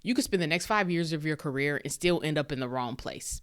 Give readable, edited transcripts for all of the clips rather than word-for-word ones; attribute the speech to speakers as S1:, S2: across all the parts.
S1: You could spend the next 5 years of your career and still end up in the wrong place.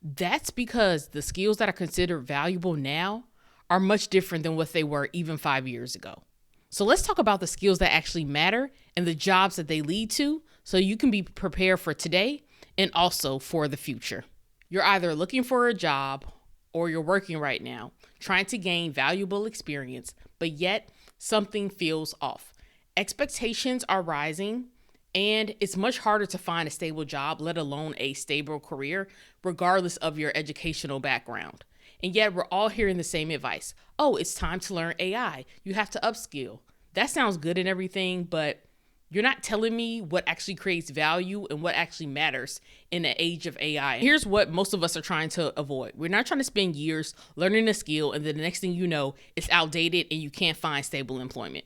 S1: That's because the skills that are considered valuable now are much different than what they were even 5 years ago. So let's talk about the skills that actually matter and the jobs that they lead to so you can be prepared for today and also for the future. You're either looking for a job or you're working right now, trying to gain valuable experience, but yet something feels off. Expectations are rising, and it's much harder to find a stable job, let alone a stable career, regardless of your educational background. And yet we're all hearing the same advice. Oh, it's time to learn AI. You have to upskill. That sounds good and everything, but you're not telling me what actually creates value and what actually matters in the age of AI. Here's what most of us are trying to avoid. We're not trying to spend years learning a skill and then the next thing you know, it's outdated and you can't find stable employment.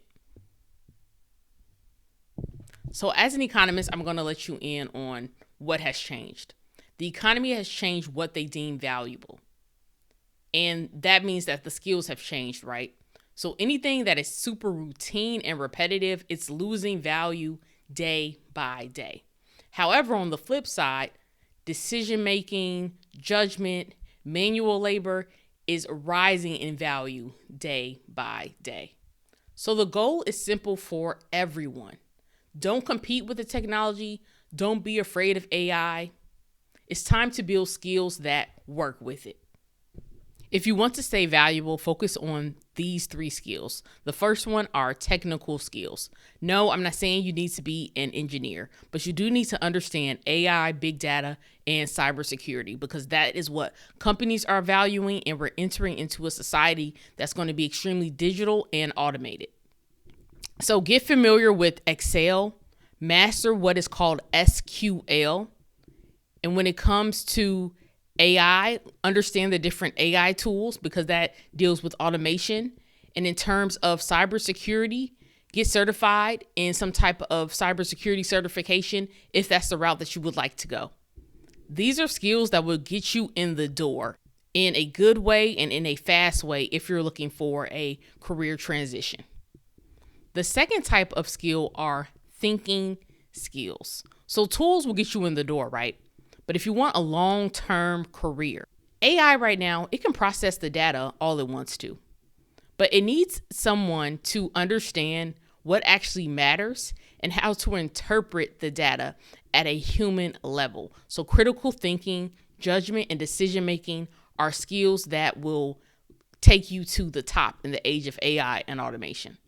S1: So as an economist, I'm going to let you in on what has changed. The economy has changed what they deem valuable. And that means that the skills have changed, right? So anything that is super routine and repetitive, it's losing value day by day. However, on the flip side, decision-making, judgment, manual labor is rising in value day by day. So the goal is simple for everyone. Don't compete with the technology. Don't be afraid of AI. It's time to build skills that work with it. If you want to stay valuable, focus on these 3 skills. The first one are technical skills. No, I'm not saying you need to be an engineer, but you do need to understand AI, big data, and cybersecurity because that is what companies are valuing, and we're entering into a society that's going to be extremely digital and automated. So get familiar with Excel, master what is called SQL, and when it comes to AI, understand the different AI tools because that deals with automation. And in terms of cybersecurity, get certified in some type of cybersecurity certification if that's the route that you would like to go. These are skills that will get you in the door in a good way and in a fast way if you're looking for a career transition. The second type of skill are thinking skills. So tools will get you in the door, right? But if you want a long-term career, AI right now, it can process the data all it wants to. But it needs someone to understand what actually matters and how to interpret the data at a human level. So critical thinking, judgment, and decision-making are skills that will take you to the top in the age of AI and automation.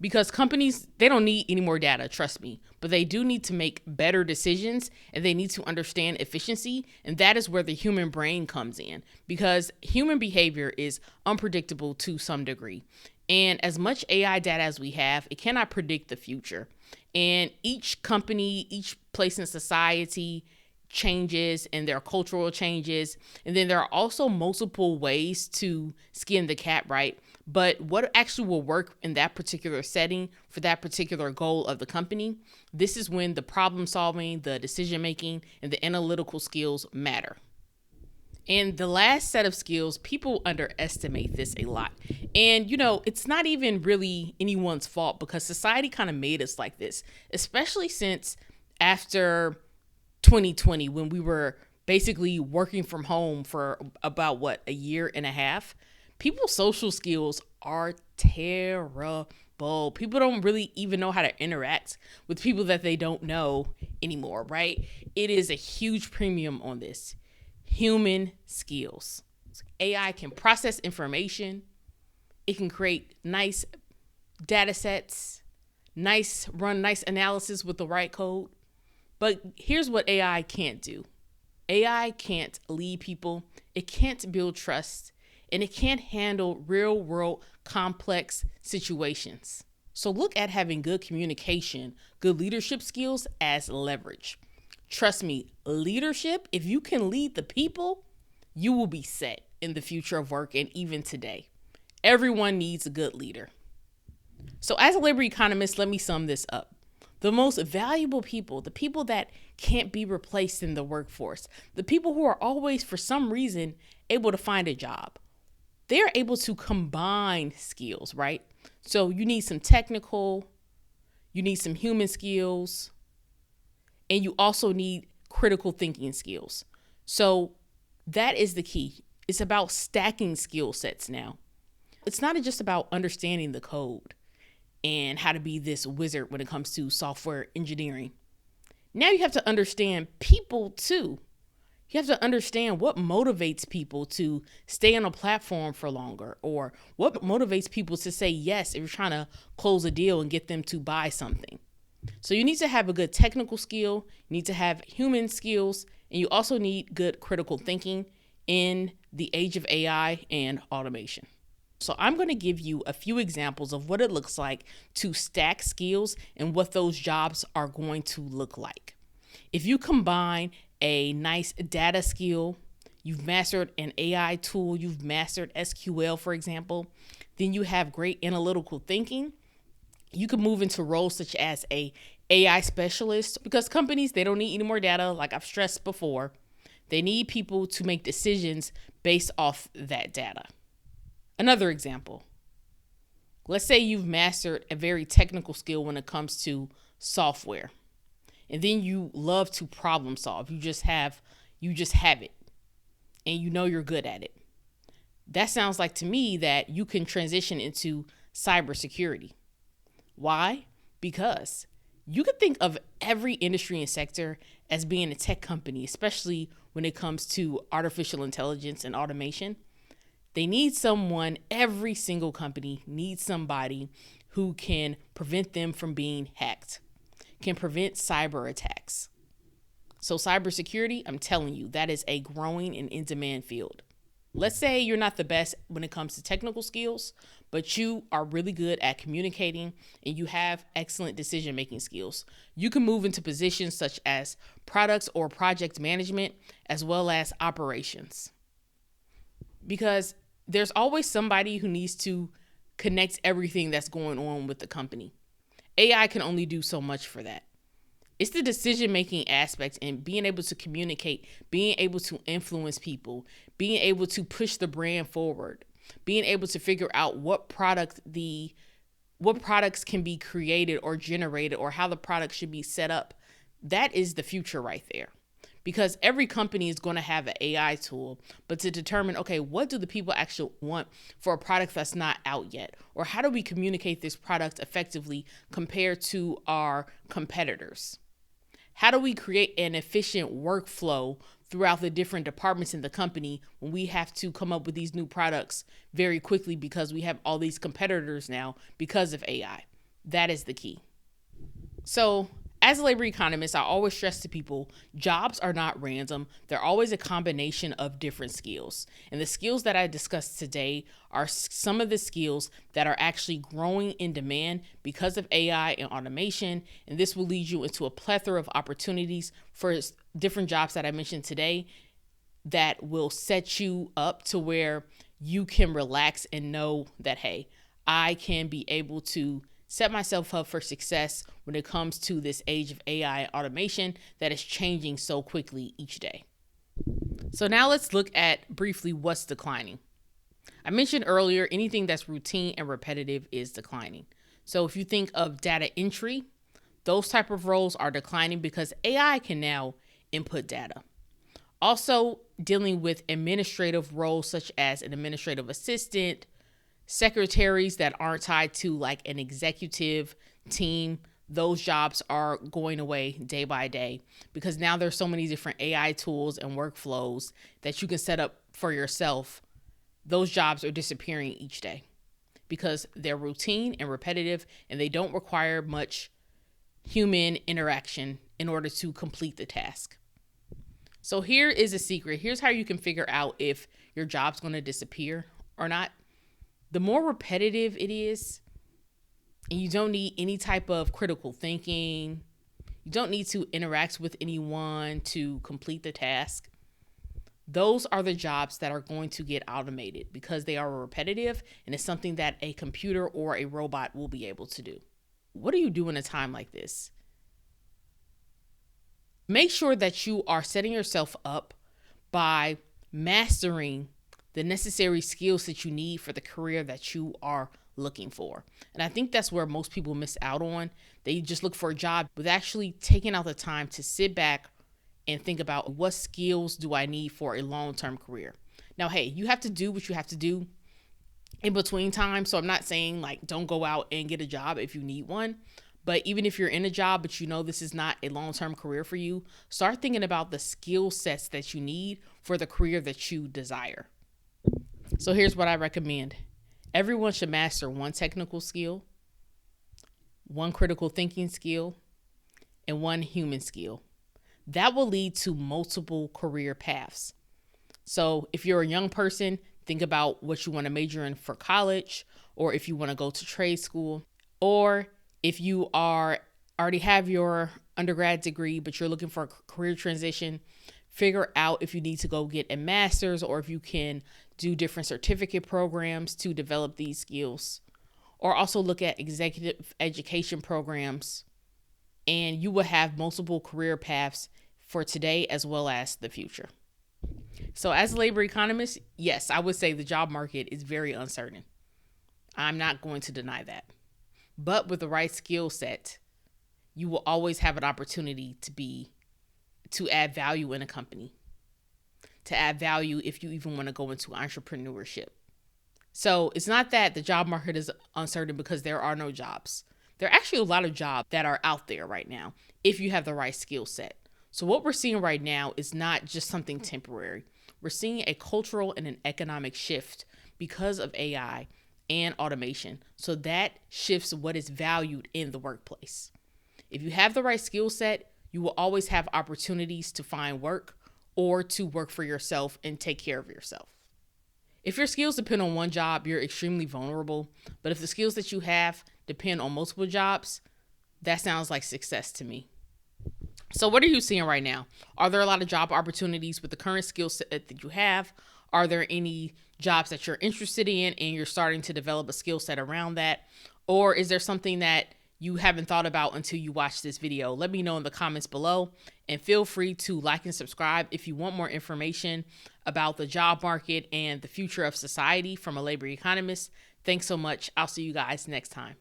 S1: Because companies, they don't need any more data, trust me, but they do need to make better decisions and they need to understand efficiency. And that is where the human brain comes in because human behavior is unpredictable to some degree. And as much AI data as we have, it cannot predict the future. And each company, each place in society changes and there are cultural changes. And then there are also multiple ways to skin the cat, right? But what actually will work in that particular setting for that particular goal of the company, this is when the problem solving, the decision making, and the analytical skills matter. And the last set of skills, people underestimate this a lot. And, it's not even really anyone's fault because society kind of made us like this, especially since after 2020, when we were basically working from home for about a year and a half. People's social skills are terrible. People don't really even know how to interact with people that they don't know anymore, right? It is a huge premium on this. Human skills. AI can process information. It can create nice data sets, run nice analysis with the right code. But here's what AI can't do. AI can't lead people. It can't build trust. And it can't handle real world complex situations. So look at having good communication, good leadership skills as leverage. Trust me, leadership, if you can lead the people, you will be set in the future of work and even today. Everyone needs a good leader. So as a labor economist, let me sum this up. The most valuable people, the people that can't be replaced in the workforce, the people who are always, for some reason, able to find a job. They're able to combine skills, right? So you need some technical, you need some human skills, And you also need critical thinking skills. So that is the key. It's about stacking skill sets now. It's not just about understanding the code and how to be this wizard when it comes to software engineering. Now you have to understand people too. You have to understand what motivates people to stay on a platform for longer, or what motivates people to say yes if you're trying to close a deal and get them to buy something. So you need to have a good technical skill, you need to have human skills, and you also need good critical thinking in the age of AI and automation. So I'm going to give you a few examples of what it looks like to stack skills and what those jobs are going to look like. If you combine a nice data skill, you've mastered an AI tool, you've mastered SQL, for example, then you have great analytical thinking. You can move into roles such as a AI specialist, because companies, they don't need any more data, like I've stressed before. They need people to make decisions based off that data. Another example, let's say you've mastered a very technical skill when it comes to software, and then you love to problem solve. You just have it, and you know you're good at it. That sounds like to me that you can transition into cybersecurity. Why? Because you could think of every industry and sector as being a tech company, especially when it comes to artificial intelligence and automation. They need someone, every single company needs somebody who can prevent them from being hacked, can prevent cyber attacks. So cybersecurity, I'm telling you, that is a growing and in-demand field. Let's say you're not the best when it comes to technical skills, but you are really good at communicating and you have excellent decision-making skills. You can move into positions such as products or project management, as well as operations. Because there's always somebody who needs to connect everything that's going on with the company. AI can only do so much for that. It's the decision-making aspect and being able to communicate, being able to influence people, being able to push the brand forward, being able to figure out what products can be created or generated, or how the product should be set up. That is the future right there. Because every company is going to have an AI tool, but to determine, okay, what do the people actually want for a product that's not out yet? Or how do we communicate this product effectively compared to our competitors? How do we create an efficient workflow throughout the different departments in the company when we have to come up with these new products very quickly because we have all these competitors now because of AI? That is the key. So, as a labor economist, I always stress to people, jobs are not random. They're always a combination of different skills. And the skills that I discussed today are some of the skills that are actually growing in demand because of AI and automation. And this will lead you into a plethora of opportunities for different jobs that I mentioned today that will set you up to where you can relax and know that, hey, I can be able to set myself up for success when it comes to this age of AI automation that is changing so quickly each day. So now let's look at briefly what's declining. I mentioned earlier, anything that's routine and repetitive is declining. So if you think of data entry, those type of roles are declining because AI can now input data. Also, dealing with administrative roles such as an administrative assistant, secretaries that aren't tied to like an executive team, those jobs are going away day by day because now there's so many different AI tools and workflows that you can set up for yourself. Those jobs are disappearing each day because they're routine and repetitive and they don't require much human interaction in order to complete the task. So here is a secret. Here's how you can figure out if your job's going to disappear or not. The more repetitive it is, and you don't need any type of critical thinking, you don't need to interact with anyone to complete the task, those are the jobs that are going to get automated because they are repetitive and it's something that a computer or a robot will be able to do. What do you do in a time like this? Make sure that you are setting yourself up by mastering the necessary skills that you need for the career that you are looking for. And I think that's where most people miss out on. They just look for a job with actually taking out the time to sit back and think about what skills do I need for a long-term career. Now, hey, you have to do what you have to do in between time. So I'm not saying like don't go out and get a job if you need one. But even if you're in a job, but you know this is not a long-term career for you, start thinking about the skill sets that you need for the career that you desire. So here's what I recommend. Everyone should master one technical skill, one critical thinking skill, and one human skill. That will lead to multiple career paths. So if you're a young person, think about what you want to major in for college, or if you want to go to trade school, or if you already have your undergrad degree, but you're looking for a career transition, figure out if you need to go get a master's or if you can do different certificate programs to develop these skills. Or also look at executive education programs, and you will have multiple career paths for today as well as the future. So as a labor economist, yes, I would say the job market is very uncertain. I'm not going to deny that. But with the right skill set, you will always have an opportunity to add value in a company, to add value if you even want to go into entrepreneurship. So it's not that the job market is uncertain because there are no jobs. There are actually a lot of jobs that are out there right now if you have the right skill set. So what we're seeing right now is not just something temporary. We're seeing a cultural and an economic shift because of AI and automation. So that shifts what is valued in the workplace. If you have the right skill set, you will always have opportunities to find work or to work for yourself and take care of yourself. If your skills depend on one job, you're extremely vulnerable. But if the skills that you have depend on multiple jobs, that sounds like success to me. So what are you seeing right now? Are there a lot of job opportunities with the current skill set that you have? Are there any jobs that you're interested in and you're starting to develop a skill set around that? Or is there something that you haven't thought about until you watch this video? Let me know in the comments below, and feel free to like and subscribe if you want more information about the job market and the future of society from a labor economist. Thanks so much. I'll see you guys next time.